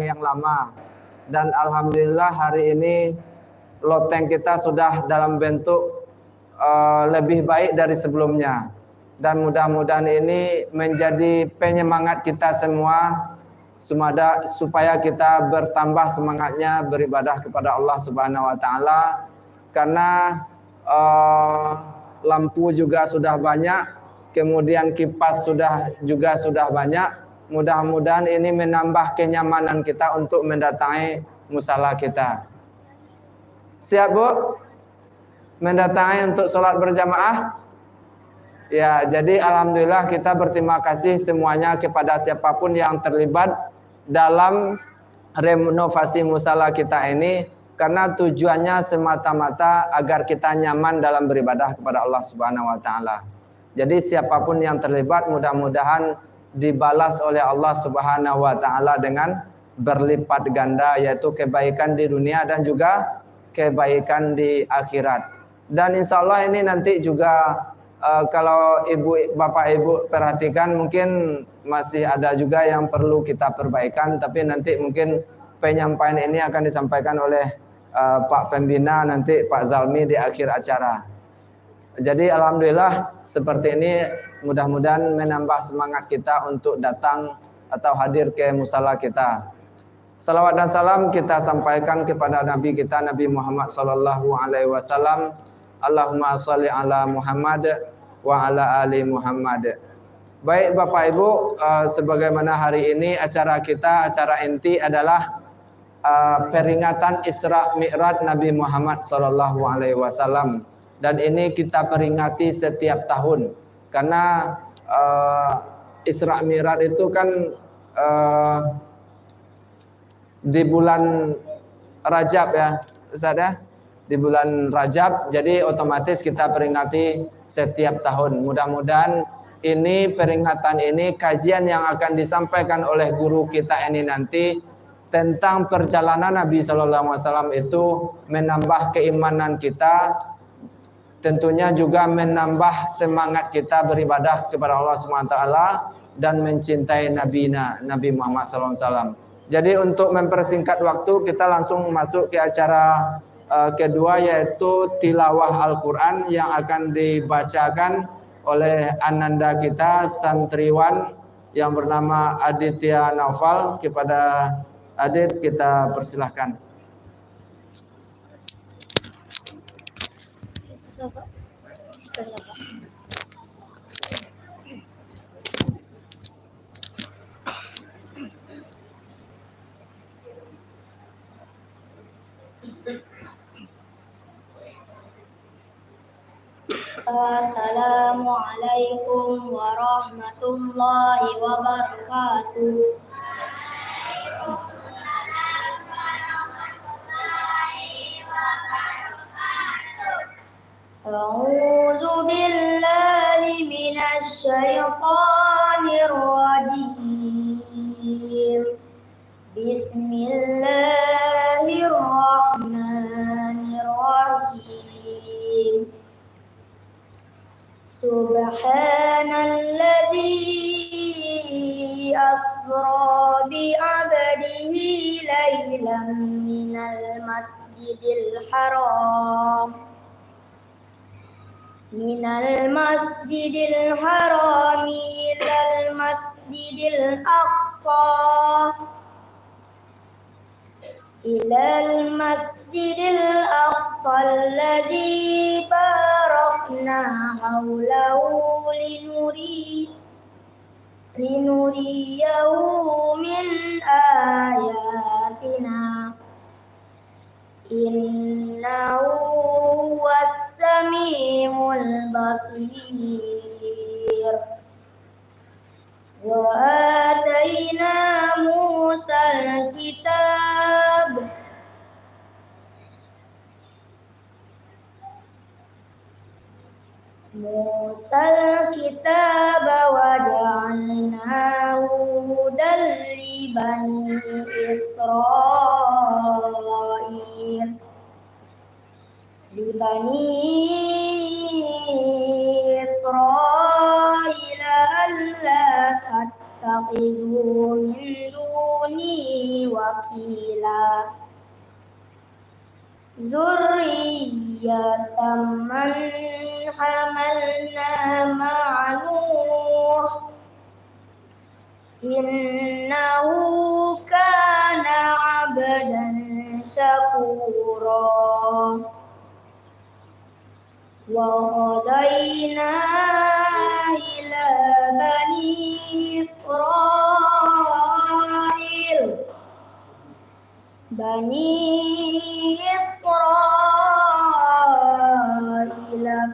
yang lama. Dan alhamdulillah hari ini loteng kita sudah dalam bentuk lebih baik dari sebelumnya. Dan mudah-mudahan ini menjadi penyemangat kita semua supaya kita bertambah semangatnya beribadah kepada Allah Subhanahu wa taala, karena lampu juga sudah banyak, kemudian kipas juga sudah banyak. Mudah-mudahan ini menambah kenyamanan kita untuk mendatangi musala kita. Siap, Bu? Mendatangi untuk sholat berjamaah? Ya, jadi alhamdulillah kita berterima kasih semuanya kepada siapapun yang terlibat dalam renovasi musala kita ini, karena tujuannya semata-mata agar kita nyaman dalam beribadah kepada Allah Subhanahu wa taala. Jadi siapapun yang terlibat mudah-mudahan dibalas oleh Allah Subhanahu wa taala dengan berlipat ganda, yaitu kebaikan di dunia dan juga kebaikan di akhirat. Dan insya Allah ini nanti juga kalau bapak ibu perhatikan, mungkin masih ada juga yang perlu kita perbaikan, tapi nanti mungkin penyampaian ini akan disampaikan oleh Pak Pembina nanti, Pak Zalmi, di akhir acara. Jadi alhamdulillah seperti ini, mudah-mudahan menambah semangat kita untuk datang atau hadir ke musala kita. Salawat dan salam kita sampaikan kepada Nabi kita, Nabi Muhammad SAW. Allahumma sholli ala Muhammad wa ala ali Muhammad. Baik Bapak Ibu, sebagaimana hari ini acara kita, acara inti adalah peringatan Isra Mi'raj Nabi Muhammad SAW. Dan ini kita peringati setiap tahun, karena Isra Mi'raj itu kan di bulan Rajab ya, Ustaz ya. Di bulan Rajab, jadi otomatis kita peringati setiap tahun. Mudah-mudahan ini peringatan ini, kajian yang akan disampaikan oleh guru kita ini nanti tentang perjalanan Nabi SAW itu menambah keimanan kita, tentunya juga menambah semangat kita beribadah kepada Allah SWT dan mencintai Nabi Muhammad SAW. Jadi untuk mempersingkat waktu, kita langsung masuk ke acara kedua, yaitu tilawah Al-Quran yang akan dibacakan oleh ananda kita, santriwan yang bernama Aditya Naufal. Kepada Adit kita persilahkan. Assalamualaikum warahmatullahi wabarakatuh. A'udzu billahi minasy syaithanir rajim. Bismillahirrahmanirrahim. Subhanalladzi asra bi'abdihi laylan minal masjidil haram ilal masjidil aqsa alladzi barakna hawlahu linuriyahu min ayatina innahu was-sami'ul basir. Wa atayna Musal kitab wa ja'alnahu hudan li bani Israil alla tattakhidhu min duni wakila. Dzurriyyatan man hamalna ma'a Nuh innahu kana 'abdan syakura. Wa qadaina ila bani Israil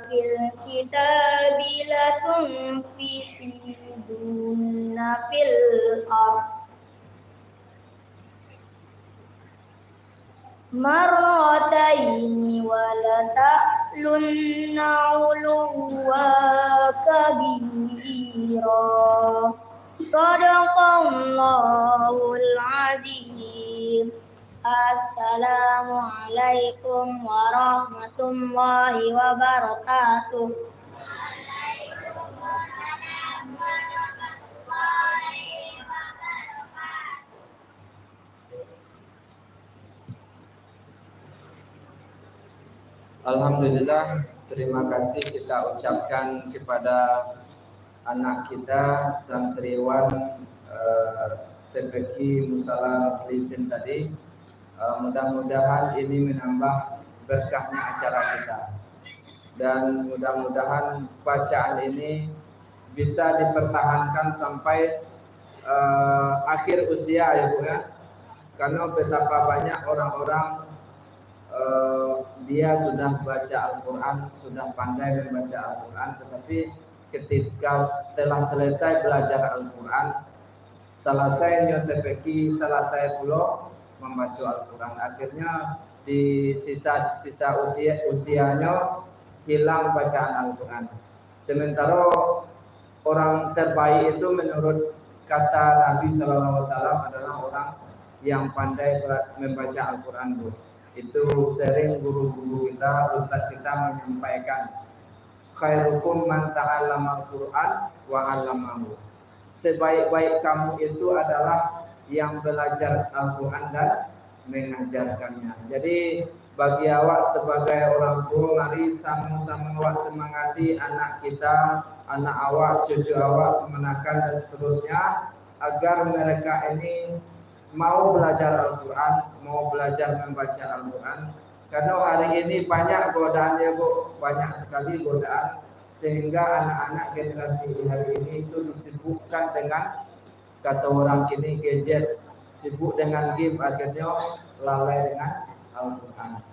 fil kitabi latunfisiduna fil ardh marrataini wa la ta'lunna 'uluwwan kabira. Shadaqallahul azim. Assalamualaikum warahmatullahi wabarakatuh. Alhamdulillah, terima kasih kita ucapkan kepada anak kita santriwan TPQ Musala Lisin tadi. Mudah-mudahan ini menambah berkahnya acara kita, dan mudah-mudahan bacaan ini bisa dipertahankan sampai akhir usia ya Bu ya, karena betapa banyak orang-orang dia sudah baca Al-Quran, sudah pandai membaca Al-Quran, tetapi ketika telah selesai belajar Al-Quran, selesai nyotepeki, selesai pula membaca Al-Quran, akhirnya di sisa usianya hilang bacaan Al-Quran. Sementara orang terbaik itu menurut kata Nabi SAW adalah orang yang pandai membaca Al-Quran, Bu. Itu sering guru-guru kita, ustaz kita menyampaikan, khairukum man ta'allama al-Qur'an wa 'allamahu. Sebaik-baik kamu itu adalah yang belajar Al-Qur'an dan mengajarkannya. Jadi bagi awak sebagai orang tua, mari sama-sama awak semangati anak kita, anak awak, cucu awak, kemenakan dan seterusnya, agar mereka ini mau belajar Al-Quran, mau belajar membaca Al-Quran. Karena hari ini banyak godaan ya Bu, banyak sekali godaan, sehingga anak-anak generasi hari ini itu disibukkan dengan, kata orang kini, gadget, sibuk dengan game, akhirnya lalai dengan Al-Quran.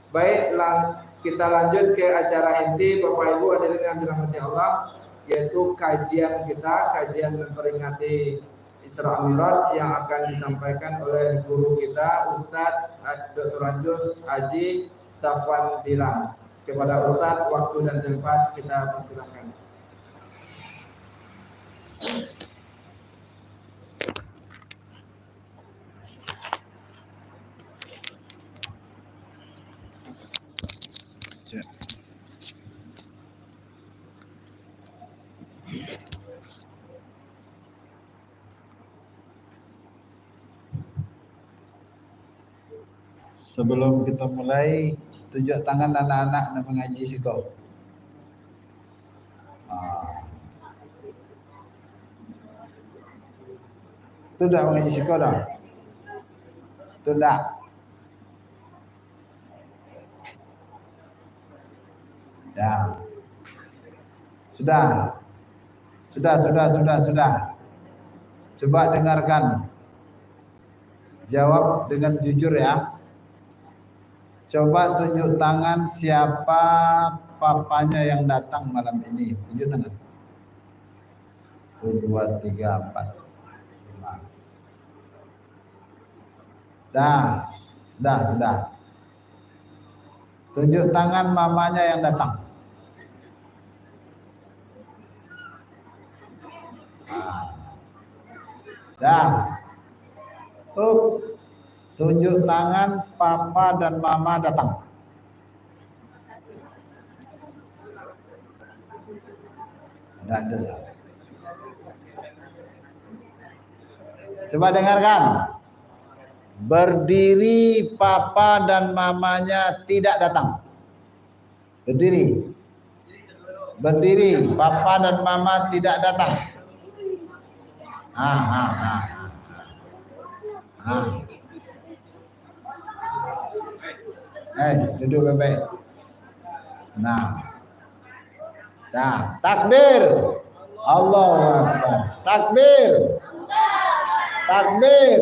Baiklah, kita lanjut ke acara inti Bapak Ibu hadirin yang dirahmati Allah, yaitu kajian kita, kajian memperingati Isra Mi'raj yang akan disampaikan oleh guru kita Ustadz Dr. Anjus Haji Safwan Dilan. Kepada Ustadz, waktu dan tempat kita persilakan. Sebelum kita mulai, tunjuk tangan anak-anak yang mengaji sikau. Itu dah mengaji sikau dah. Itu dah. Ya. Sudah. Coba dengarkan. Jawab dengan jujur ya. Coba tunjuk tangan siapa papanya yang datang malam ini. Tunjuk tangan. 1, 2, 3, 4, 5. Dah. Tunjuk tangan mamanya yang datang. Dah. Tunjuk tangan papa dan mama datang. Ada. Coba dengarkan. Berdiri papa dan mamanya tidak datang. Berdiri. Berdiri papa dan mama tidak datang. Duduk baik-baik. Nah. Dah, takbir. Allahu Akbar. Takbir. Takbir.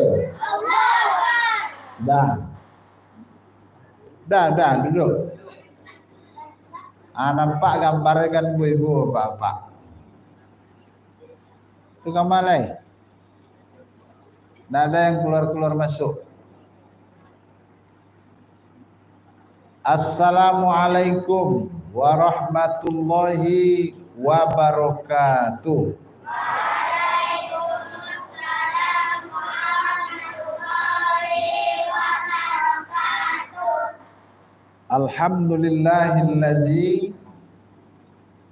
Dah, duduk. Nampak gambarnya kan ibu-ibu, bapak. Itu gambar lain. Tidak ada yang keluar-keluar masuk. Assalamualaikum warahmatullahi wabarakatuh. Waalaikumsalam warahmatullahi wabarakatuh. Alhamdulillahillazi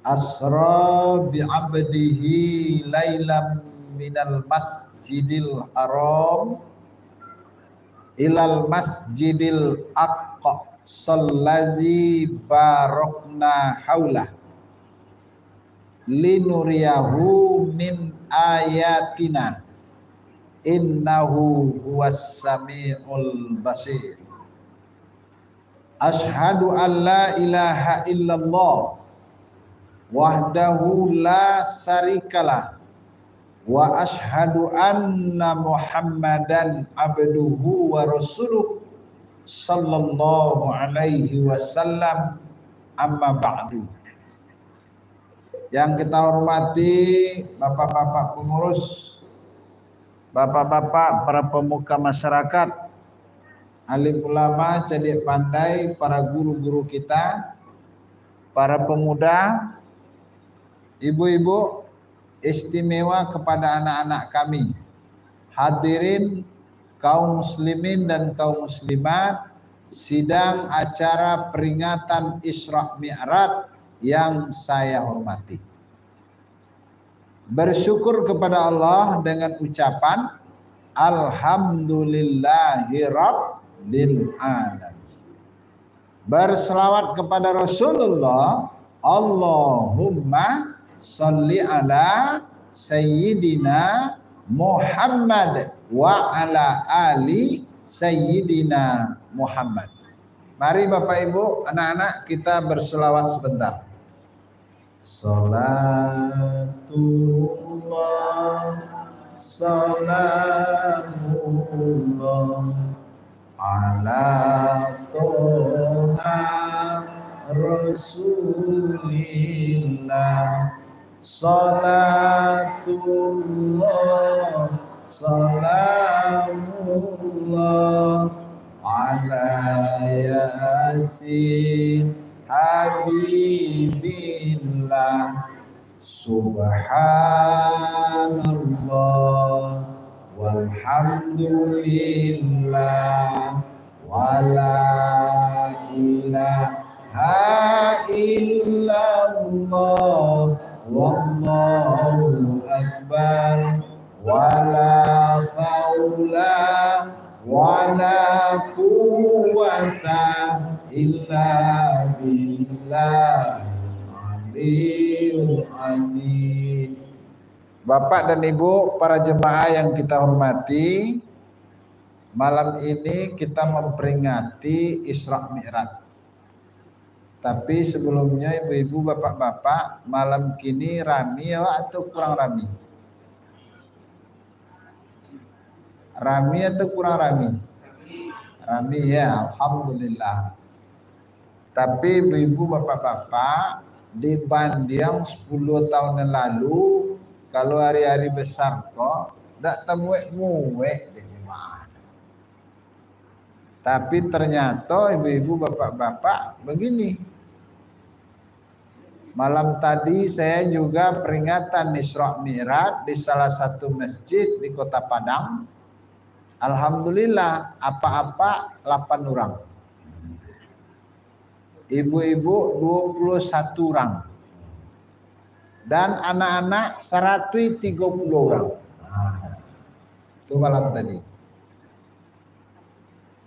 asra bi'abdihi lailam minal masjidil haram ilal masjidil aqsa sallazi barokna haulah linuriyahu min ayatina innahu huwas samiul basir. Ashhadu an la ilaha illallah wahdahu la syarikalah wa ashhadu anna muhammadan abduhu wa rasuluh sallallahu alaihi wasallam, amma ba'du. Yang kita hormati bapak-bapak pengurus, bapak-bapak para pemuka masyarakat, alim ulama, cerdik pandai, para guru-guru kita, para pemuda, ibu-ibu, istimewa kepada anak-anak kami, hadirin kaum muslimin dan kaum muslimat, sidang acara peringatan Isra Mi'raj yang saya hormati. Bersyukur kepada Allah dengan ucapan Alhamdulillahirabbil alamin. Berselawat kepada Rasulullah, Allahumma sholli ala sayyidina Muhammad wa ala ali sayyidina Muhammad. Mari Bapak Ibu, anak-anak, kita berselawat sebentar. Salatullah salamullah ala toha rasulillah. Salatullah salamullah ala yasin habibillah. Subhanallah walhamdulillah wala ilaha illallah wallahu akbar wala haula wala quwwata illa billah aliyul azim. Bapak dan Ibu, para jemaah yang kita hormati, malam ini kita memperingati Isra Mi'raj. Tapi sebelumnya ibu-ibu, bapak-bapak, malam kini rami atau kurang rami? Rami atau kurang rami? Rami ya, alhamdulillah. Tapi ibu-ibu, bapak-bapak, dibanding 10 tahun yang lalu, kalau hari-hari besar kok tidak temuek-muek deh gimana. Tapi ternyata ibu-ibu, bapak-bapak begini. Malam tadi saya juga peringatan Isra Mi'raj di salah satu masjid di Kota Padang. Alhamdulillah, apa-apa 8 orang. Ibu-ibu 21 orang. Dan anak-anak 130 orang. Itu malam tadi.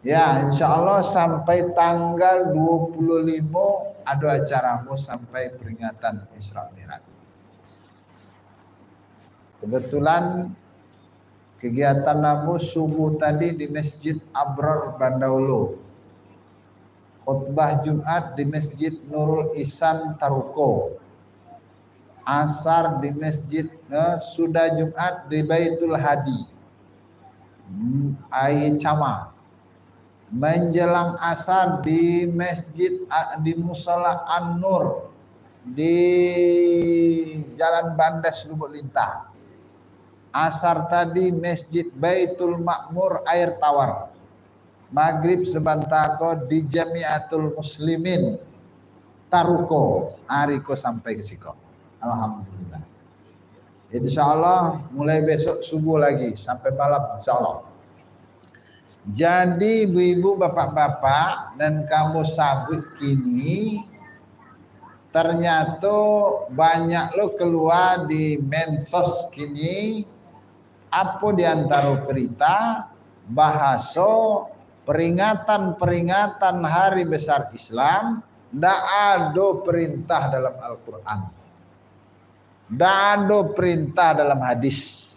Ya, insya Allah sampai tanggal 25 ada acaramu sampai peringatan Isra Mi'raj. Kebetulan kegiatan namu subuh tadi di Masjid Abrar Bandaulu. Khutbah Jumat di Masjid Nurul Ihsan Taruko. Asar di Masjid sudah Jumat di Baitul Hadi. Cama. Menjelang asar di masjid di Musala An-Nur di Jalan Bandas Lubuk Lintah. Asar tadi Masjid Baitul Makmur Air Tawar. Maghrib sebantako di Jamiatul Muslimin Taruko. Ariko sampai ke siko. Alhamdulillah. Insyaallah mulai besok subuh lagi sampai malam insyaallah. Jadi ibu-ibu, bapak-bapak dan kamu sabut kini ternyata banyak lo keluar di mensos kini apa di antara berita bahasa peringatan hari besar Islam ndak ada perintah dalam Al-Quran, ndak ada perintah dalam hadis.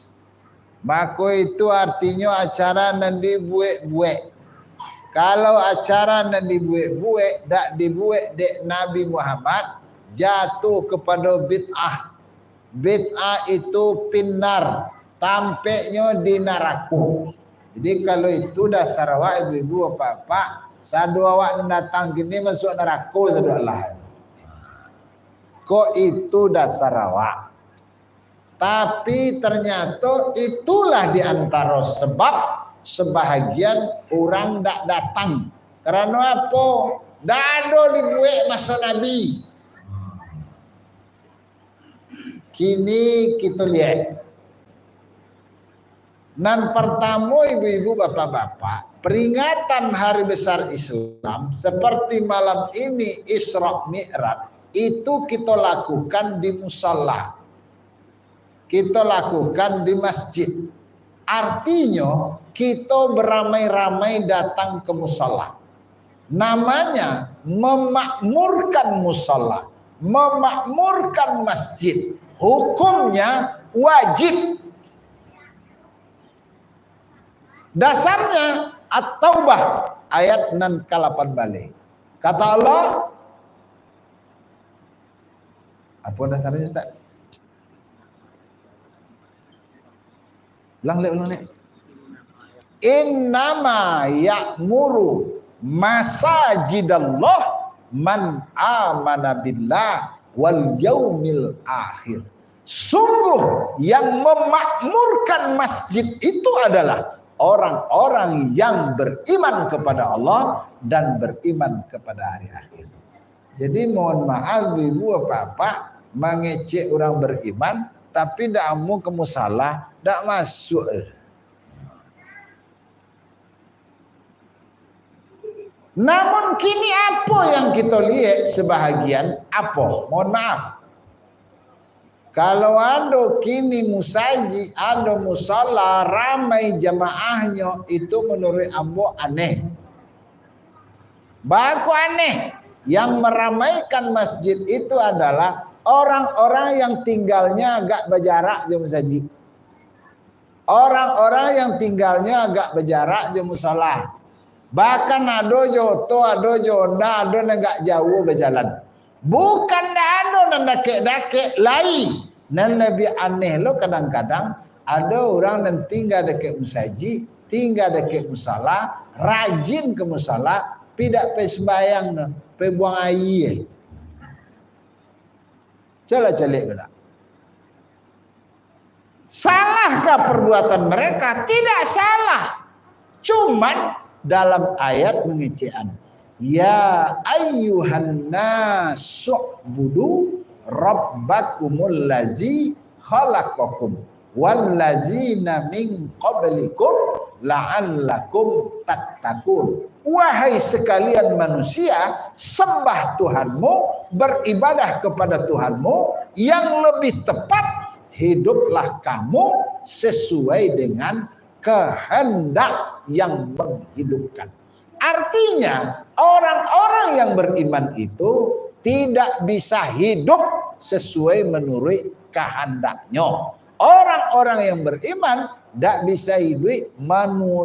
Maka itu artinya acara nan dibuat-buat. Kalau acara nan dibuat-buat, dak dibuat dek Nabi Muhammad, jatuh kepada bid'ah. Bid'ah itu pinar, tampeknya di neraka. Jadi kalau itu dasar awak ibu-ibu bapak, sadu awak datang gini masuk neraka sadu Allah. Kok itu dasar awak? Tapi ternyata itulah diantara sebab sebahagian orang tak datang. Karena apa? Tak ada dibuat masa Nabi. Kini kita lihat. Dan pertama ibu-ibu bapak-bapak, peringatan hari besar Islam seperti malam ini Isra Mi'raj itu kita lakukan di musalla. Kita lakukan di masjid. Artinya kita beramai-ramai datang ke musalla. Namanya memakmurkan musalla, memakmurkan masjid. Hukumnya wajib. Dasarnya At-Taubah ayat 6 ke 8 balik. Kata Allah, apa dasarnya Ustaz? Ulang nek. Innama ya'muru masajidallah man amana billah wal yaumil akhir. Sungguh yang memakmurkan masjid itu adalah orang-orang yang beriman kepada Allah dan beriman kepada hari akhir. Jadi mohon maaf ibu bapak mengecek orang beriman tapi dak mau ke musala, dak masuk. Namun kini apa yang kita lihat sebahagian apa? Mohon maaf. Kalau ada kini musaji, ada musala ramai jamaahnya itu menurut ambo aneh. Baku aneh. Yang meramaikan masjid itu adalah orang-orang yang tinggalnya agak berjarak je musaji. Orang-orang yang tinggalnya agak berjarak je musala. Bahkan ada joto, ada jonda, ada negak jauh berjalan. Bukan ada nan dakek-dakek lain. Nan lebih aneh lo kadang-kadang ada orang yang tinggal dekat musaji, tinggal dekat musala, rajin ke musala, tidak pe sembayang no, pe buang air. Celik kena. Salahkah perbuatan mereka? Tidak salah. Cuman dalam ayat mengecekan. Ya ayyuhan nasu'budu rabbakumul lazi khalaqakum wal lazina min qablikum la'allakum tattaqun. Wahai sekalian manusia, sembah Tuhanmu, beribadah kepada Tuhanmu, yang lebih tepat hiduplah kamu sesuai dengan kehendak yang menghidupkan. Artinya orang-orang yang beriman itu tidak bisa hidup sesuai menurut kehendaknya. Orang-orang yang beriman tidak bisa hidup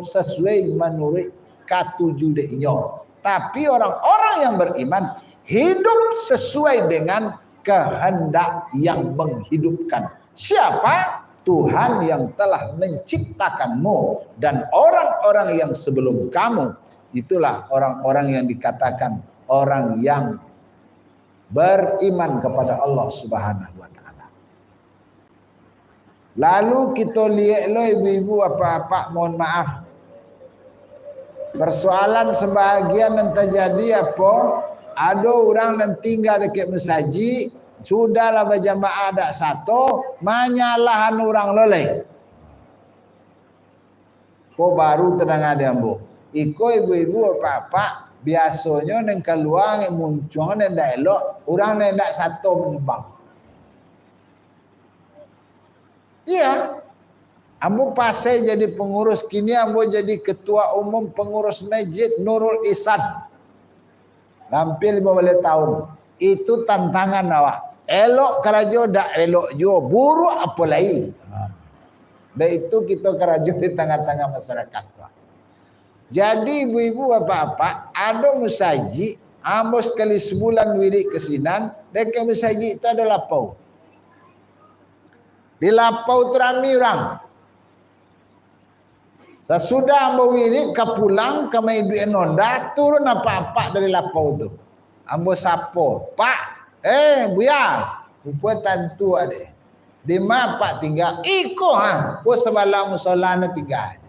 sesuai menurut ketujuannya. Tapi orang-orang yang beriman hidup sesuai dengan kehendak yang menghidupkan. Siapa? Tuhan yang telah menciptakanmu dan orang-orang yang sebelum kamu. Itulah orang-orang yang dikatakan orang yang beriman kepada Allah Subhanahu wa taala. Lalu kita lihat lo ibu-ibu apa-apa, mohon maaf. Persoalan sebahagian yang terjadi apa? Ada orang yang tinggal dekat masjid, sudahlah berjamaah ada satu, menyalahan orang loleh. Kok baru tenang ada ambo. Iko ibu-ibu apa-apa, biasanya neng keluar muncul neng elok, orang neng dak satu menembang. Iya. Ambo pasai jadi pengurus, kini ambo jadi ketua umum pengurus masjid Nurul Ihsan. Hampir 15 tahun. Itu tantangan awak. Elok kerajo dak elok jo, buruk apa lagi. Dan itu kita kerajo di tengah-tengah masyarakat. Jadi ibu-ibu bapak-bapak, ada musajid, ambo sekali sebulan wirid kesinan, dekat musajid itu ada lapau. Di lapau itu ramai orang. Sesudah ambo wirid ke pulang ke mai duit nonda, turun apa-apa dari lapau itu. Ambo sapo, Pak, buya, rupa tantu ada. Di mana Pak tinggal? Iko po semalam musolana tinggal.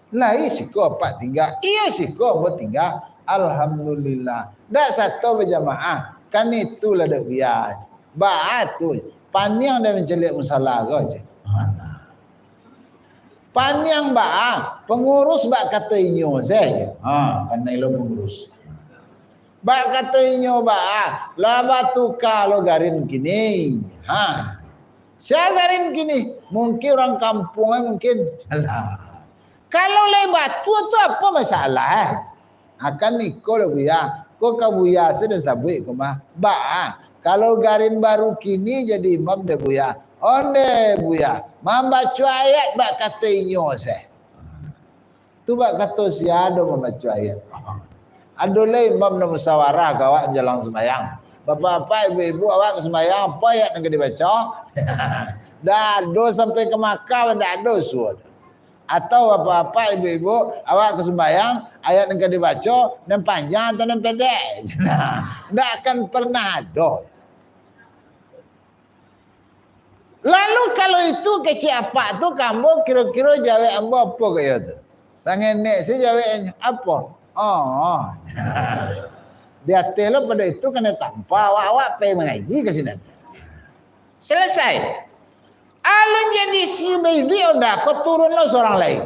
Lah siko Pak tinggal. Iya siko ambo tinggal. Alhamdulillah. Dak satu berjamaah. Kan itulah dak biar. Batu. Paniang dah mencelik musalah kau je. Paniang pengurus kata inyo saja. Karena ilo pengurus. Kata inyo laba tuka lo garin kini. Saya garin kini. Mungkin orang kampungnya mungkin salah. Kalau lebat tu apa masalah? Akan nikol buya. Kau kabuya sedang sabui kemah. Kalau garin baru kini jadi imam deh buya. Onde buya. Membaca ayat kata inyo saya. Tu kata siado membaca ayat. Adolah imam na musyawarah kawak jalan sembahyang. Bapak-bapak, ibu-ibu awak sembahyang apa ayat yang dibaca? Dah do sampai ke Makkah dah do suat. Atau apa-apa ibu-ibu awak ke sembahyang ayat yang dibaca dan panjang atau dan pendek. Tidak akan pernah ada. Lalu kalau itu kecil apa tu kamu kira-kira jawab ambo apa kaya tu? Sangenek si jawab apa? Dia telo pada itu kena tanpa awak pergi mengaji ke sini. Selesai. Alun jadi si baby udah kau turun lo seorang lain.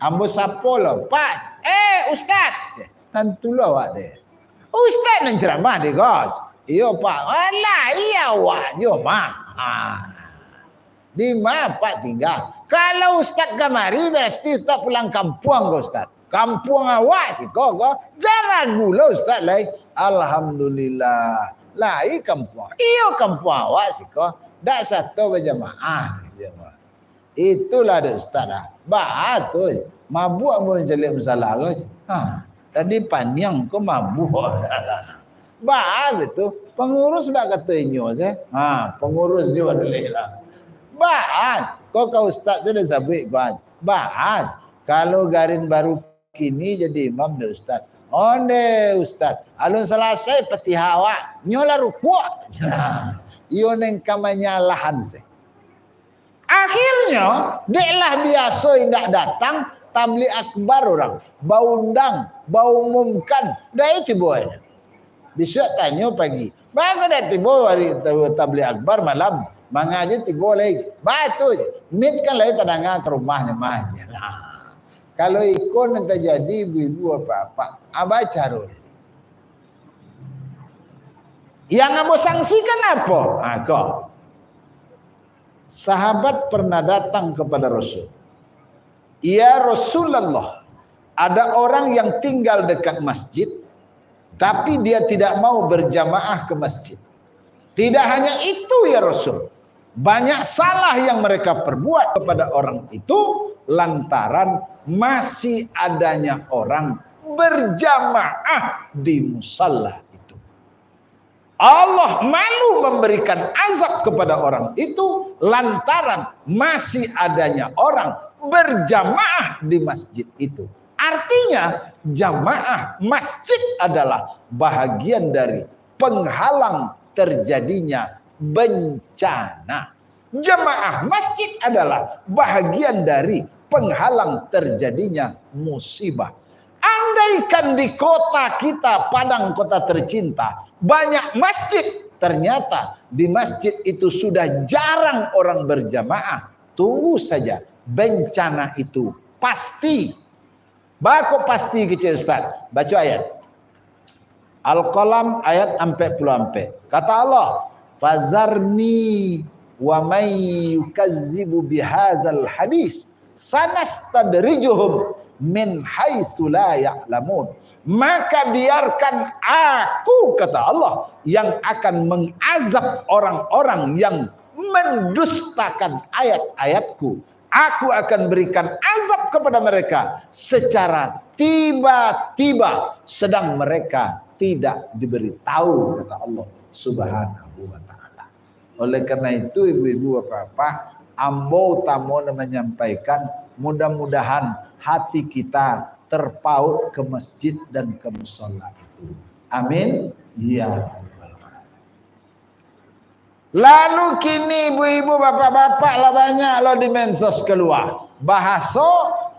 Ambo sapo lo, Pak. Ustaz. Tentu lo awak deh. Ustaz nan ceramah deh kau. Iyo Pak. Alah iya awak jo mak. Di mana Pak tinggal? Kalau Ustaz kamari mesti tak pulang kampung kau Ustaz. Kampung awak sih kau. Jangan gula Ustaz lai. Alhamdulillah. Lai kampung. Iyo kampung awak sih kau. Dak satu berjamaah. Itulah ada ustaz dah. Betul. Mabuk pun jelik masalah lo. Tadi paniang kau mabuk. Betul. Pengurus kata inyo saya. Pengurus juga boleh lah. Kau ustaz sudah sabit kau. Kalau garin baru kini jadi imam dah ustaz. Onde ustaz. Alun selesai peti hawa. Nyola rukuk. Iyo neng kamanya lahan se. Akhirnya, deklah biasa indak datang tabligh akbar orang, bau undang, bau umumkan, dah itu boy. Besok tanya pagi, bagus dah tiba hari tabligh akbar malam, mengaji tiba lagi, batu, mit kan lagi tadanga ke rumahnya mahnya. Kalau ikon yang terjadi ibu-ibu apa-apa, abah carul. Yang kamu sanksikan apa? Kau. Sahabat pernah datang kepada Rasul. Ya Rasulullah, Ada orang yang tinggal dekat masjid, tapi dia tidak mau berjamaah ke masjid. Tidak hanya itu ya Rasul. Banyak salah yang mereka perbuat kepada orang itu lantaran masih adanya orang berjamaah di musalla itu. Allah malu memberikan azab kepada orang itu lantaran masih adanya orang berjamaah di masjid itu. Artinya jamaah masjid adalah bahagian dari penghalang terjadinya bencana. Jamaah masjid adalah bahagian dari penghalang terjadinya musibah. Andaikan di kota kita, Padang kota tercinta, banyak masjid, ternyata di masjid itu sudah jarang orang berjamaah. Tunggu saja, bencana itu pasti. Bako pasti kecil Ustaz. Baca ayat. Al-Qalam ayat 44. Kata Allah, "Fazarni wa may yukazzibu bihadzal hadis sanastadrijuhum min haitsu la ya'lamun." Maka biarkan aku, kata Allah, yang akan mengazab orang-orang yang mendustakan ayat-ayatku. Aku akan berikan azab kepada mereka secara tiba-tiba, sedang mereka tidak diberitahu, kata Allah Subhanahu wa ta'ala. Oleh karena itu, ibu-ibu, bapak-bapak, ambo tamu menyampaikan, mudah-mudahan hati kita terpaut ke masjid dan ke mushola itu. Amin. Ya. Lalu kini ibu-ibu, bapak-bapak lah banyak lo di mensos keluar. Bahasa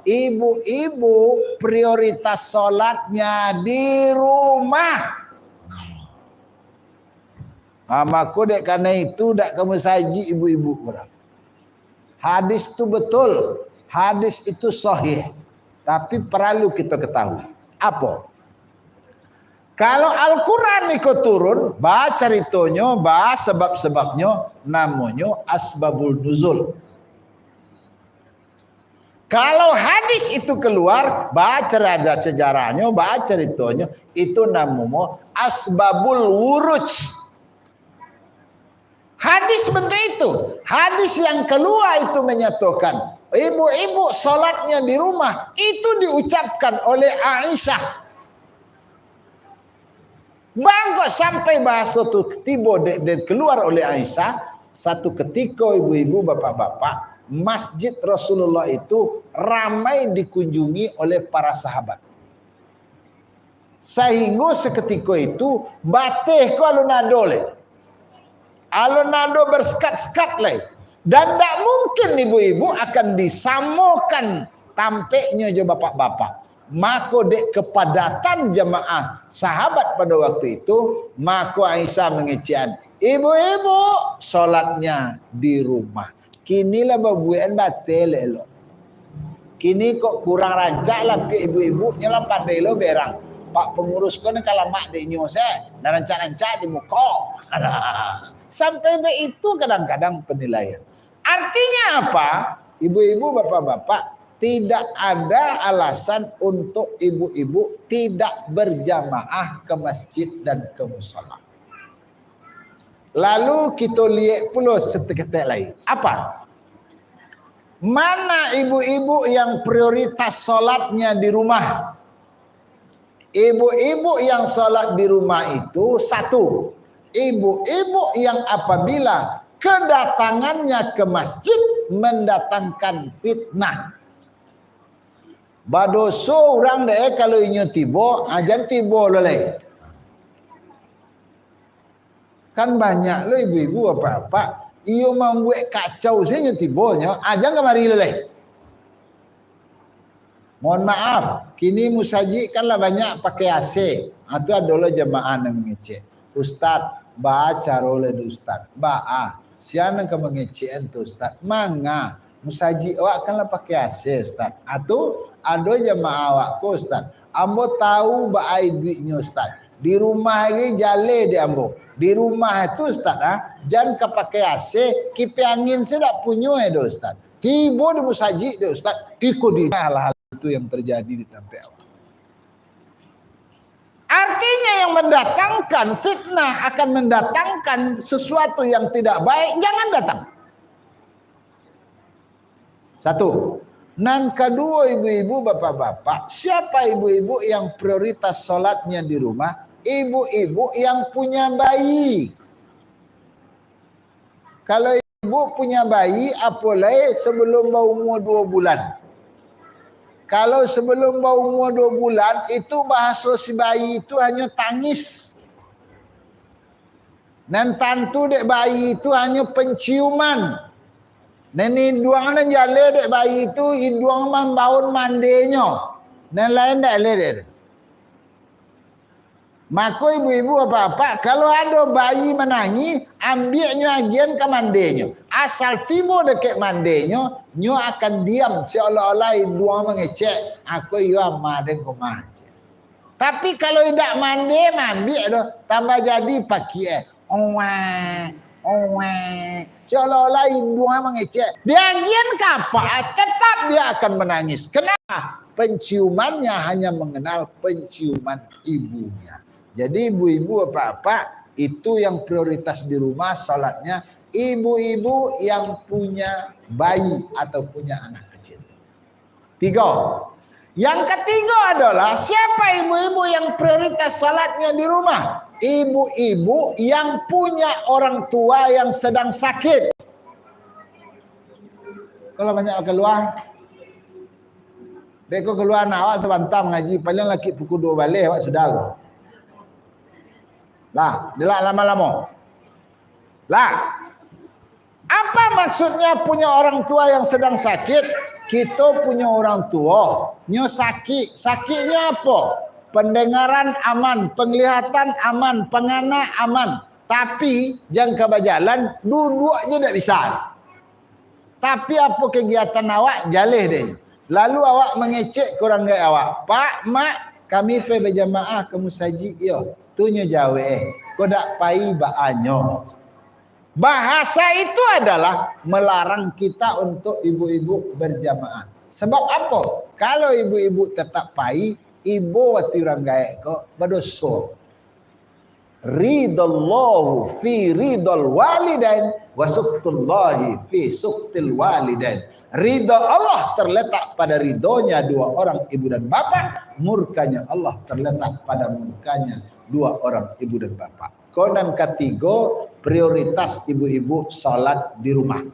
ibu-ibu prioritas sholatnya di rumah. Amaku dek karena itu dak kamu saji ibu-ibu. Hadis itu betul. Hadis itu sahih. Tapi perlu kita ketahui. Apa? Kalau Al-Quran ikut turun, baca ceritanya, bahas sebab-sebabnya, namanya asbabul nuzul. Kalau hadis itu keluar, baca ada sejarahnya, baca ceritanya, itu namanya asbabul wuruj. Hadis bentuk itu. Hadis yang keluar itu menyatakan, ibu-ibu sholatnya di rumah, itu diucapkan oleh Aisyah. Bangkok sampai bahasa itu tiba keluar oleh Aisyah. Satu ketika ibu-ibu, bapak-bapak, masjid Rasulullah itu ramai dikunjungi oleh para sahabat. Sehingga seketika itu batih ko alun-ado le. Alun-ado bersekat-sekat le. Dan tidak mungkin ibu-ibu akan disamakan tampaknya jo bapak-bapak. Maka dek kepadatan jamaah sahabat pada waktu itu, maka Aisyah mengecian, ibu-ibu sholatnya di rumah. Kini lah babuan batal lo. Kini kok kurang rancak lah ke ibu-ibu nyelam pandai lo berang. Pak pengurus kau ni kalau mak dek nyose, dan rancak-rancak di muka. Sampai be itu kadang-kadang penilaian. Artinya apa? Ibu-ibu, bapak-bapak, tidak ada alasan untuk ibu-ibu tidak berjamaah ke masjid dan ke mushola. Lalu kita lihat pula seketik lain. Apa? Mana ibu-ibu yang prioritas sholatnya di rumah? Ibu-ibu yang sholat di rumah itu satu. Ibu-ibu yang apabila kedatangannya ke masjid mendatangkan fitnah. Badoso orang deh kalau inyo tibo, ajan tibo leleh. Kan banyak lo ibu-ibu apa-apa, iyo membuat kacau sih tibonya, ajan kemari leleh. Mohon maaf, kini musaji kan lah banyak pakai AC. Itu adalah jemaah yang mengecek. Ustaz, baca role di Ustaz. Ba'a, siapa yang mengecek itu Ustaz? Mangga, musaji awak kan lah pakai AC Ustaz. Atau ada jemaah awakku Ustaz. Ambo tahu baai duitnya Ustaz. Di rumah ini jale di ambo. Di rumah itu Ustaz, jangan kepakai AC, kipi angin saya tak punya Ustaz. Tiba di musaji Ustaz, ikut di hal-hal itu yang terjadi di tempat awak. Artinya yang mendatangkan fitnah, akan mendatangkan sesuatu yang tidak baik, jangan datang. Satu. Dan kedua, ibu-ibu, bapak-bapak, siapa ibu-ibu yang prioritas sholatnya di rumah? Ibu-ibu yang punya bayi. Kalau ibu punya bayi, apalagi sebelum umur 2 bulan. Kalau sebelum umur 2 bulan, itu bahasa si bayi itu hanya tangis. Dan tentu dek bayi itu hanya penciuman. Dan hidung dan jale dek bayi itu, hidung membaun mandenya. Dan lain tak boleh. Maka ibu-ibu apa-apa, kalau ada bayi menangis, ambilnya agian ke mandenya. Asal tiba dekat mandenya, nyo akan diam seolah-olah dua mengecek. Aku ya madeng kumah. Tapi kalau tidak mandi, ambil dah. Tambah jadi pakai. Seolah-olah dua mengecek. Dia agian kapal, tetap dia akan menangis. Kenapa? Penciumannya hanya mengenal penciuman ibunya. Jadi ibu-ibu apa-apa itu yang prioritas di rumah salatnya ibu-ibu yang punya bayi atau punya anak kecil. 3. Yang ketiga adalah siapa ibu-ibu yang prioritas salatnya di rumah? Ibu-ibu yang punya orang tua yang sedang sakit. Kalau banyak keluar, deko keluar awak sebentar mengaji, paling laki pukul 2 balik awak sudah ke. Lah, dia lama-lama. Lah, apa maksudnya punya orang tua yang sedang sakit? Kita punya orang tua, nyo sakit. Sakitnya apa? Pendengaran aman, penglihatan aman, pengana aman. Tapi jangka berjalan, duduk aja tak bisa. Tapi apa kegiatan awak? Jalih deh. Lalu awak mengecek kurang gaya awak. Pak, mak, kami pergi berjamaah ke musajid yo. Tunya jawe. Kau dak pai baanyo. Bahasa itu adalah melarang kita untuk ibu-ibu berjamaah. Sebab apa? Kalau ibu-ibu tetap pai, ibu wati orang gaek ko berdosa. Ridallahu fi ridal walidain wa suktullahi fi suktil walidain. Ridha Allah terletak pada ridhonya dua orang ibu dan bapa, murkanya Allah terletak pada murkanya dua orang ibu dan bapa. Konon ketiga, prioritas ibu-ibu salat di rumah.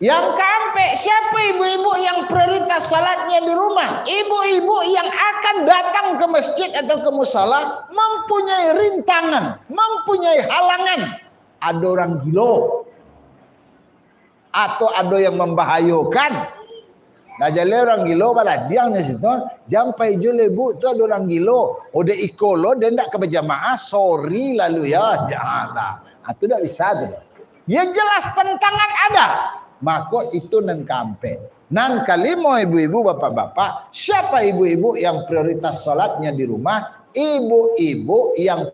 Yang keempat, siapa ibu-ibu yang prioritas salatnya di rumah? Ibu-ibu yang akan datang ke masjid atau ke musala mempunyai rintangan, mempunyai halangan. Ada orang gila atau ada yang membahayakan. Nah jadi orang gila pada diangnya situ, jampai jule bu tu ada orang gila. Udah ikolo dan tak ke berjamaah, sorry lalu ya janganlah. Itu tak bisa tu. Ya jelas tentangan ada. Maka itu nan kampe. Nan kalimo ibu-ibu bapak-bapak, siapa ibu-ibu yang prioritas salatnya di rumah? Ibu-ibu yang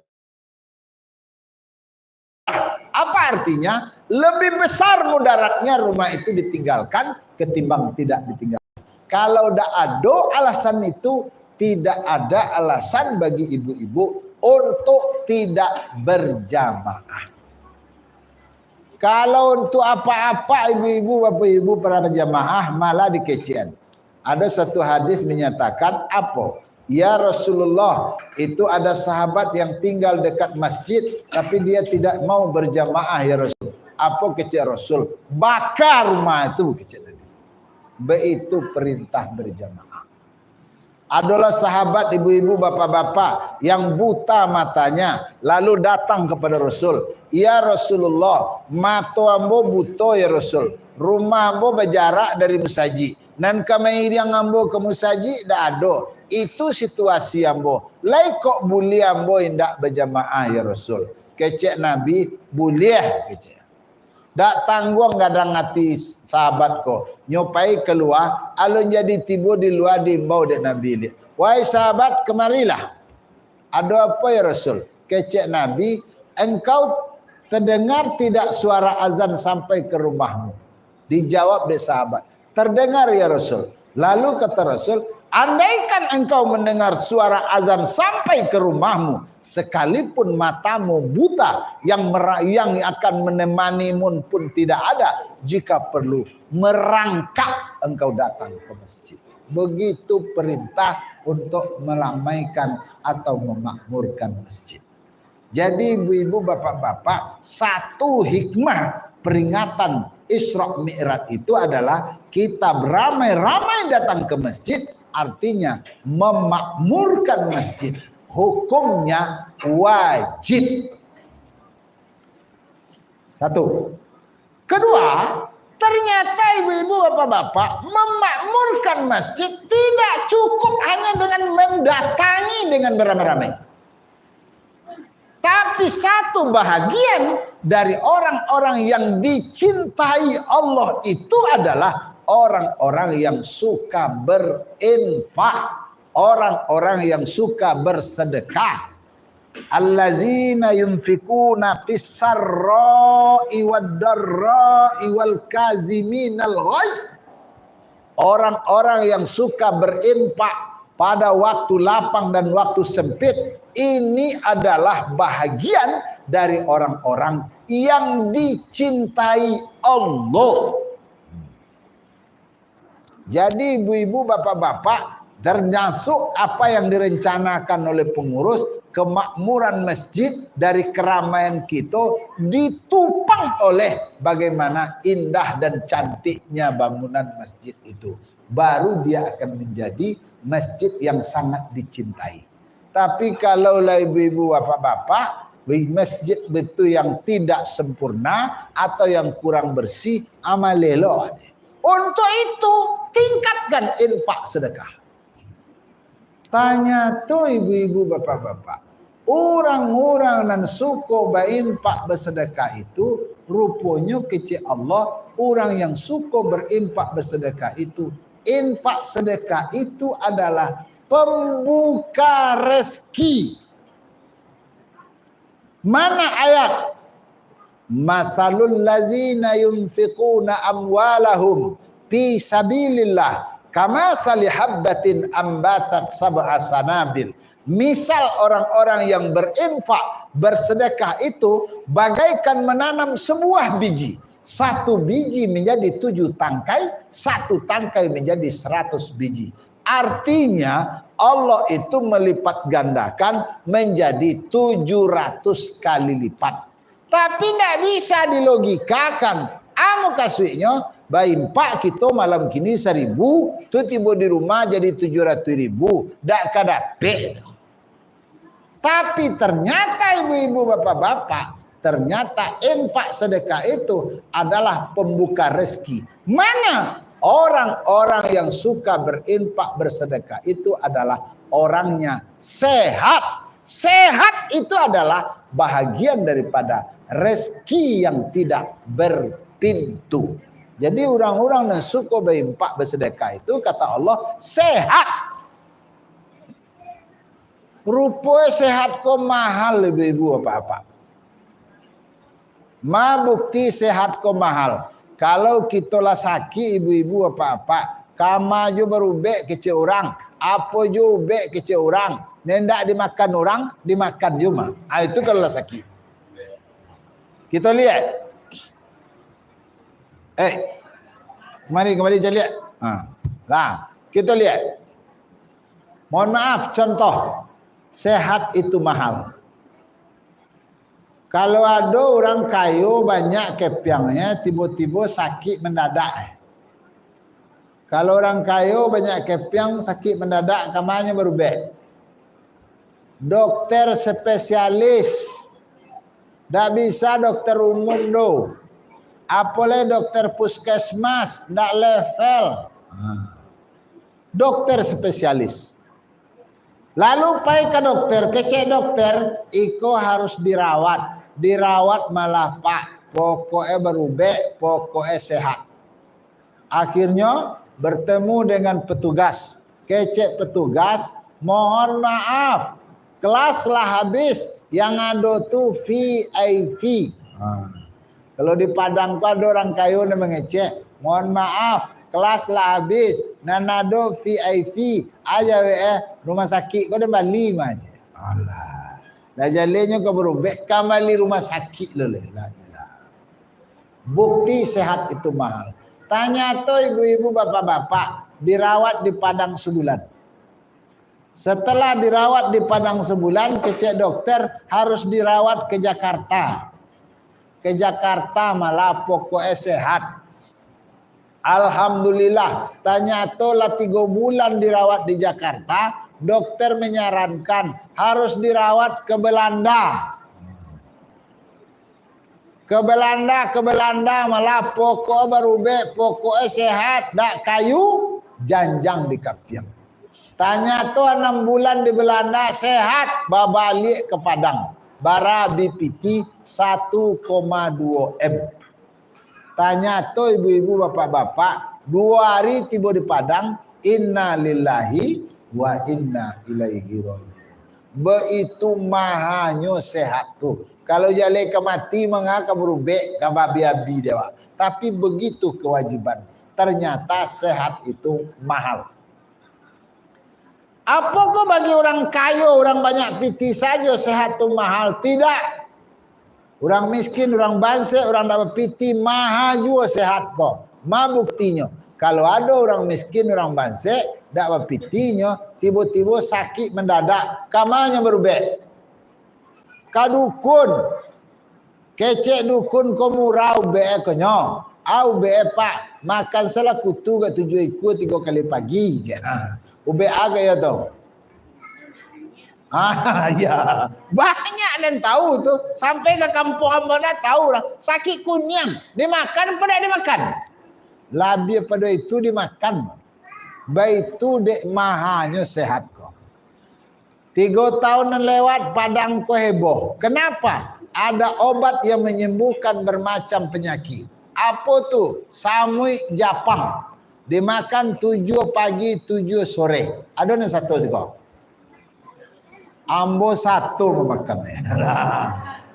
apa artinya? Lebih besar mudaratnya rumah itu ditinggalkan ketimbang tidak ditinggalkan. Kalau tidak ada alasan itu, tidak ada alasan bagi ibu-ibu untuk tidak berjamaah. Kalau untuk apa-apa ibu-ibu, bapak-ibu para berjamaah malah dikecian. Ada satu hadis menyatakan apa? Ya Rasulullah, itu ada sahabat yang tinggal dekat masjid tapi dia tidak mau berjamaah ya Rasul. Apa kecil Rasul? Bakar rumah itu kecil. Itu perintah berjamaah. Adalah sahabat ibu-ibu bapak-bapak yang buta matanya lalu datang kepada Rasul. Ya Rasulullah, mata ambo buta ya Rasul. Rumah ambo berjarak dari musajid. Dan kami yang ambo ke musajid dak ada. Itu situasi ambo. Lai kok boleh ambo indak berjamaah ya Rasul. Kecek Nabi boleh kecek. Dak tanggung gadang hati sahabat ko. Nyopai keluar, alun jadi tiba di luar diimbau dek Nabi. Wahai sahabat, kemarilah. Ada apa ya Rasul? Kecek Nabi, engkau terdengar tidak suara azan sampai ke rumahmu? Dijawab dek sahabat, terdengar ya Rasul. Lalu kata Rasul, andaikan engkau mendengar suara azan sampai ke rumahmu, sekalipun matamu buta, yang akan menemanimu pun tidak ada, jika perlu merangkak engkau datang ke masjid. Begitu perintah untuk meramaikan atau memakmurkan masjid. Jadi ibu-ibu, bapak-bapak, satu hikmah peringatan Isra Mi'raj itu adalah kita beramai-ramai datang ke masjid, artinya memakmurkan masjid. Hukumnya wajib. Satu. Kedua, ternyata ibu-ibu, bapak-bapak, memakmurkan masjid tidak cukup hanya dengan mendatangi dengan beramai-ramai. Tapi satu bahagian dari orang-orang yang dicintai Allah itu adalah orang-orang yang suka berinfak, orang-orang yang suka bersedekah. Allazina yunfikuna fis-sarra'i wad-dharra'i wal kaziminal ghaiz. Orang-orang yang suka berinfak pada waktu lapang dan waktu sempit, ini adalah bahagian dari orang-orang yang dicintai Allah. Jadi ibu-ibu, bapak-bapak, termasuk apa yang direncanakan oleh pengurus, kemakmuran masjid dari keramaian kita ditupang oleh bagaimana indah dan cantiknya bangunan masjid itu. Baru dia akan menjadi masjid yang sangat dicintai. Tapi kalau ibu-ibu, bapak-bapak, masjid itu yang tidak sempurna atau yang kurang bersih, amalelo. Untuk itu tingkatkan infak sedekah. Tanya tuh ibu-ibu, bapak-bapak, orang-orang dan suku berinfak bersedekah itu rupanya kecil Allah. Orang yang suka berinfak bersedekah itu, infak sedekah itu adalah pembuka rezeki. Mana ayat? Masalul lazina yunfiquna amwalahum fi sabilillah kamathali habbatin ambatat sab'a sanabil. Misal orang-orang yang berinfak bersedekah itu bagaikan menanam sebuah biji. Satu biji menjadi 7 tangkai, satu tangkai menjadi 100 biji. Artinya Allah itu melipat gandakan menjadi 700 kali lipat. Tapi tidak bisa dilogikakan. Amo kasihnya, baimpak kita malam kini 1000, tu tiba di rumah jadi 700.000. Dak kadape. Tapi ternyata ibu-ibu, bapak-bapak, ternyata infak sedekah itu adalah pembuka rezeki. Mana orang-orang yang suka berinfak bersedekah itu adalah orangnya sehat. Sehat itu adalah bahagian daripada rezeki yang tidak berpintu. Jadi orang-orang yang suka berinfak bersedekah itu kata Allah sehat. Rupanya sehat kok mahal ibu-ibu, bapak-bapak. Ma bukti sehat kok mahal. Kalau kita lah sakit ibu-ibu, bapak-bapak, kama jo berubek kecil orang, apa jo ubek kecil orang, nendak dimakan orang, dimakan cuma. Itu kalau lah sakit. Kita lihat. Kembali kita lihat. Lah, kita lihat. Mohon maaf, contoh. Sehat itu mahal. Kalau ada orang kayu banyak kepiangnya, tiba-tiba sakit mendadak. Kalau orang kayu banyak kepiang, sakit mendadak, kamanya berubah. Dokter spesialis. Tak bisa dokter umum do. Apalagi dokter puskesmas, tak level. Dokter spesialis. Lalu pai ke dokter, kecek dokter, iko harus dirawat. Dirawat malah pak, pokoknya berubah, pokoknya sehat. Akhirnya bertemu dengan petugas. Kecek petugas, mohon maaf, kelas lah habis, yang ada tuh VIP. Kalau di Padang tuh ada orang kayu yang mengecek, mohon maaf, kelas lah habis, nanado VIP, aja rumah sakit kau dah balik aja. Allah. Dah jalannya kau berubah, kembali rumah sakit leleh. La ilaha. Bukti sehat itu mahal. Tanya tuh ibu-ibu, bapak-bapak, dirawat di Padang sebulan. Setelah dirawat di Padang sebulan, kecek dokter harus dirawat ke Jakarta. Ke Jakarta malah pokoknya sehat. Alhamdulillah. Tanya tolah 3 bulan dirawat di Jakarta, dokter menyarankan harus dirawat ke Belanda. Ke Belanda malah pokok berubah, pokoknya sehat, dak kayu, janjang di kapiang. Tanya tuh 6 bulan di Belanda sehat, balik ke Padang. Bara BPT 1,2 M. Tanya tuh ibu-ibu, bapak-bapak, 2 hari tiba di Padang, inna lillahi wa inna ilaihi raji'un. Begitu mahanya sehat tuh. Kalau jale ke mati mengaka berubek ke babi-babi dewa. Tapi begitu kewajiban. Ternyata sehat itu mahal. Apakah bagi orang kaya, orang banyak piti saja sehat itu mahal? Tidak. Orang miskin, orang bangsa, orang dapat piti mahal juga sehat kok. Ma buktinya. Kalau ada orang miskin, orang bangsa, dapat pitinya, tiba-tiba sakit mendadak, kamanya berubah. Kadukun, kecek dukun kamu rau be konyo, au be pak makan salah kutu ke 7 ekor 3 kali pagi je. Ube aga ya tu. Ya, banyak dan tahu tuh. Sampai ke kampung Ambon tahu orang sakit kunyang dimakan pada dimakan. Lebih pada itu dimakan. Baik itu dek mahanya sehat kok. 3 tahun lewat Padang ko heboh. Kenapa? Ada obat yang menyembuhkan bermacam penyakit. Apa tuh? Samui Japang. Dimakan 7 pagi 7 sore. Ada nih 1 sih kok. Ambo 1 memakannya.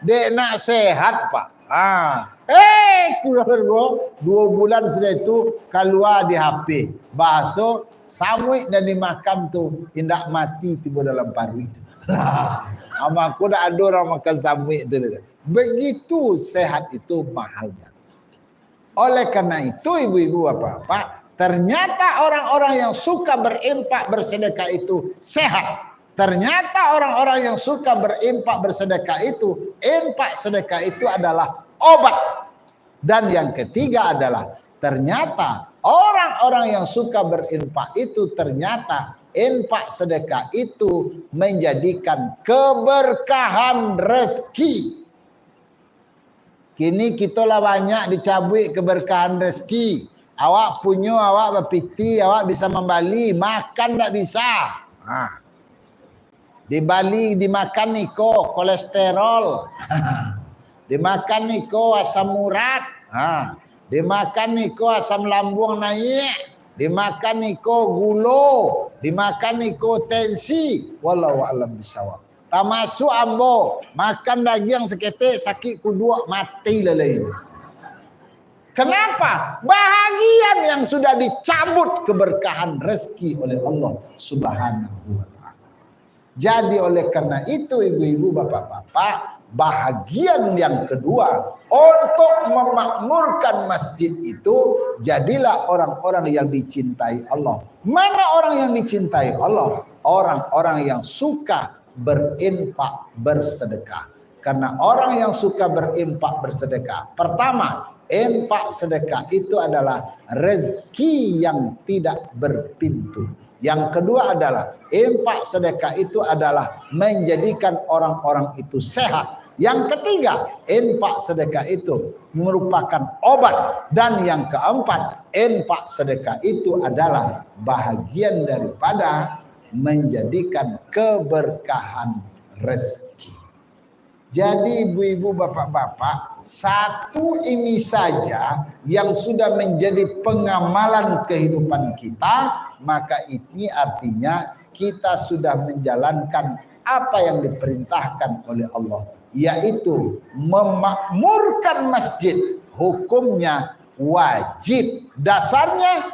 Dek nak sehat pak. Kurang 2 bulan sudah itu keluar di HP. Bakso samui dan dimakan tuh indak mati tiba dalam paru. Ama aku dah ada orang makan samui itu. Begitu sehat itu mahalnya. Oleh karena itu ibu-ibu bapak-bapak, ternyata orang-orang yang suka berimpak bersedekah itu sehat. Ternyata orang-orang yang suka berimpak bersedekah itu, impak sedekah itu adalah obat. Dan yang ketiga adalah ternyata orang-orang yang suka berimpak itu ternyata impak sedekah itu menjadikan keberkahan rezeki. Kini kita lah banyak dicabut keberkahan rezeki. Awak punya, awak berpiti, awak bisa membali, makan tak bisa. Di Bali dimakan niko kolesterol. Dimakan niko asam urat. Dimakan niko asam lambung naik. Dimakan niko gula. Dimakan niko tensi. Wallahu a'lam bishawab. Termasuk ambo makan daging seketik sakit kedua mati lelai. Kenapa? Bahagian yang sudah dicabut keberkahan rezeki oleh Allah Subhanahu wa ta'ala. Jadi oleh karena itu ibu-ibu bapak-bapak, bahagian yang kedua untuk memakmurkan masjid itu, jadilah orang-orang yang dicintai Allah. Mana orang yang dicintai Allah? Orang-orang yang suka berinfak bersedekah. Karena orang yang suka berinfak bersedekah, pertama, infak sedekah itu adalah rezeki yang tidak berpintu. Yang kedua adalah infak sedekah itu adalah menjadikan orang-orang itu sehat. Yang ketiga, infak sedekah itu merupakan obat. Dan yang keempat, infak sedekah itu adalah bahagian daripada menjadikan keberkahan rezeki. Jadi ibu-ibu bapak-bapak, satu ini saja yang sudah menjadi pengamalan kehidupan kita, maka ini artinya kita sudah menjalankan apa yang diperintahkan oleh Allah, yaitu memakmurkan masjid. Hukumnya wajib. Dasarnya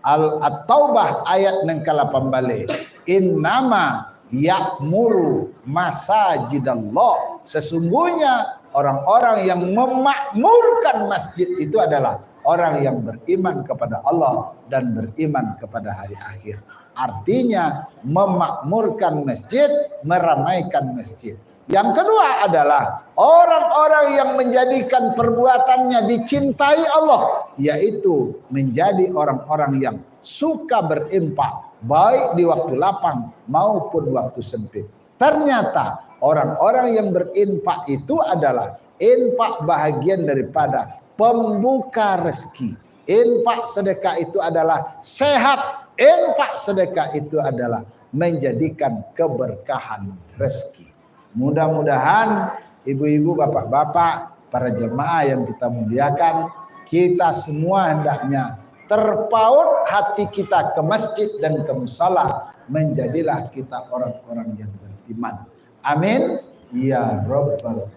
At-Taubah ayat yang ke-18. Innama ya'muru masajidallah. Sesungguhnya orang-orang yang memakmurkan masjid itu adalah orang yang beriman kepada Allah dan beriman kepada hari akhir. Artinya memakmurkan masjid, meramaikan masjid. Yang kedua adalah orang-orang yang menjadikan perbuatannya dicintai Allah, yaitu menjadi orang-orang yang suka berinfak, baik di waktu lapang maupun waktu sempit. Ternyata orang-orang yang berinfak itu adalah infak bahagian daripada pembuka rezeki. Infak sedekah itu adalah sehat. Infak sedekah itu adalah menjadikan keberkahan rezeki. Mudah-mudahan ibu-ibu, bapak-bapak, para jemaah yang kita muliakan, kita semua hendaknya terpaut hati kita ke masjid dan ke musala. Menjadilah kita orang-orang yang beriman. Amin. Ya Rabbal Alamin.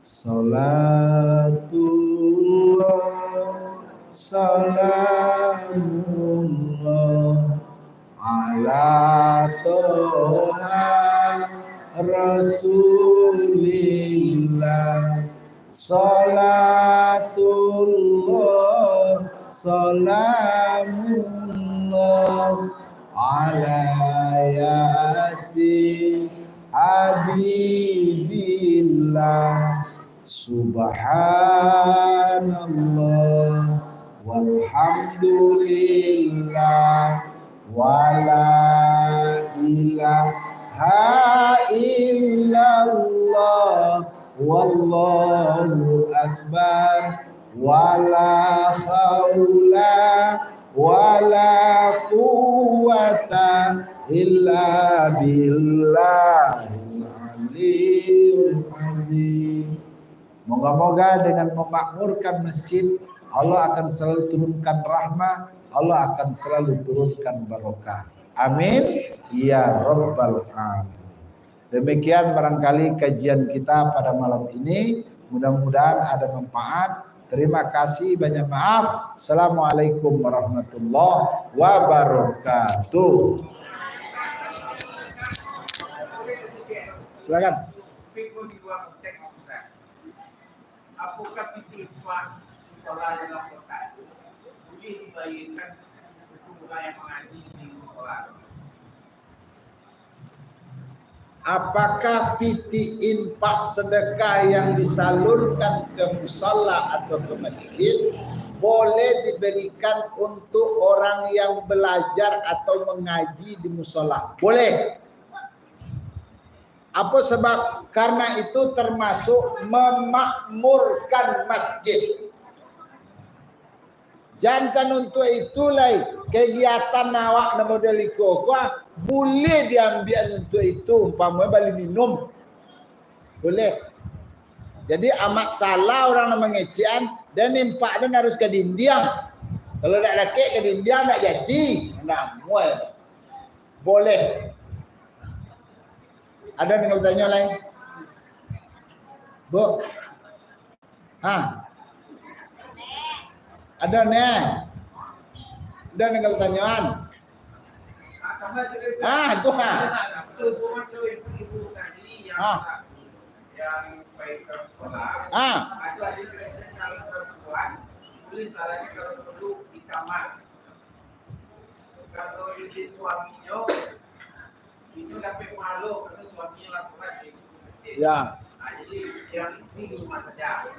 Salatullah, salamullah ala Toha Rasulillah. Salatullah, salamullah ala Yasin Habibillah. Subhanallah walhamdulillah wala ilaha illallah wallahu akbar wala haula wala quwwata illa billahil aliyyil azim. Moga-moga dengan memakmurkan masjid, Allah akan selalu turunkan rahmah, Allah akan selalu turunkan barokah. Amin. Ya Rabbal Alamin. Demikian barangkali kajian kita pada malam ini. Mudah-mudahan ada manfaat. Terima kasih, banyak maaf. Assalamualaikum warahmatullahi wabarakatuh. Silakan. Apakah peristiwa musola dalam kota boleh dibayangkan ketumbuhan yang mengaji di musola? Apakah piti infak sedekah yang disalurkan ke musola atau ke masjid boleh diberikan untuk orang yang belajar atau mengaji di musola? Boleh. Apa sebab? Karena itu termasuk memakmurkan masjid. Jangan untuk itulah kegiatan awak na model iko boleh diambil untuk itu, umpamanya balik minum. Boleh. Jadi amat salah orang yang mengecian dan impak dan harus ke dindiang. Kalau tak laki ke dindiang tak jadi. Nah, mual. Boleh. Ada yang bertanya lain? Bu? Ada nih? Ada yang pertanyaan? Itu Sehubungan ke ibu tadi yang baik sekolah, itu ada cerita kalau perempuan, itu salahnya kalau perlu di kamar. Kalau di suaminya, itu dapat malu karena suaminya langsung di masjid. Ya. Jadi yang ini di rumah saja.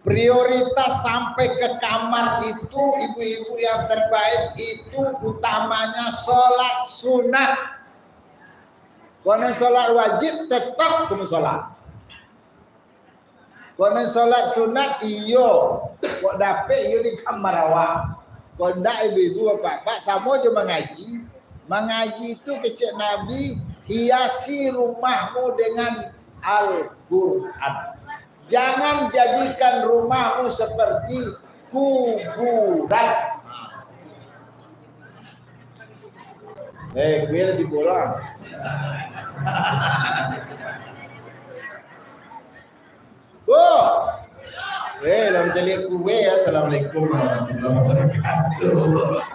Prioritas sampai ke kamar itu ibu-ibu yang terbaik itu utamanya sholat sunat. Kalau sholat wajib tetap ke musola. Kalau sholat sunat iyo, kok dapet iyo di kamar awak. Kalau ndak ibu-ibu bapak sama aja mengaji. Mengaji itu kecil Nabi, hiasi rumahmu dengan Al-Quran. Jangan jadikan rumahmu seperti kuburan. Gue lagi bola. Bu, Dah mencari kue. Assalamualaikum warahmatullahi wabarakatuh.